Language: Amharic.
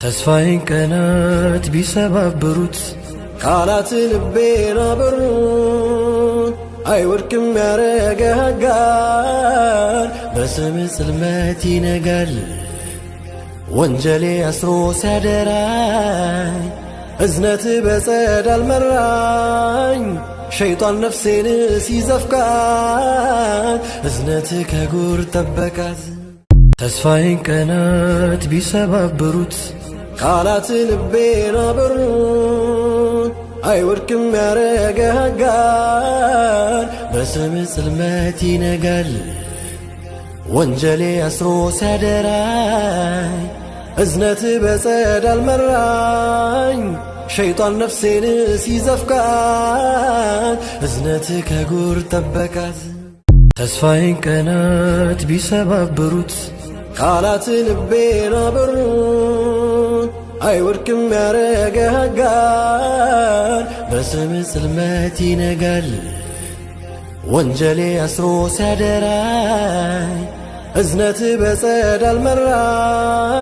ተስፋዬን ቀናት ቢሰባብሩት ቃላት ልቤን አበሩት። አይወድቅም ያረገህ አጋር በስምህ ጽልመት ይነጋል። ወንጀሌ አስሮ ሲያደራኝ እዝነት በጸዳል መራኝ። ሸይጣን ነፍሴን ሲዘፍቃት እዝነት ከጉር ጠበቃት። ተስፋዬን ቀናት ቢሰባብሩት ቃላት ልቤን አበሩት። አይወድቅም ያረገህ አጋር በስምህ ጽልመት ይነጋል። ወንጀሌ አስሮ ሲያደራኝ እዝነት በጸዳል መራኝ። ሸይጣን ነፍሴን ሲዘፍቃት እዝነት ከጉር ጠበቃት። ተስፋዬን ቀናት ቢሰባብሩት ቃላት ልቤን አበሩት። አይወድቅም ያረገህ አጋር በስምህ ጽልመት ይነጋል። ወንጀሌ አስሮ ሲያደራኝ እዝነት በጸዳል መራኝ።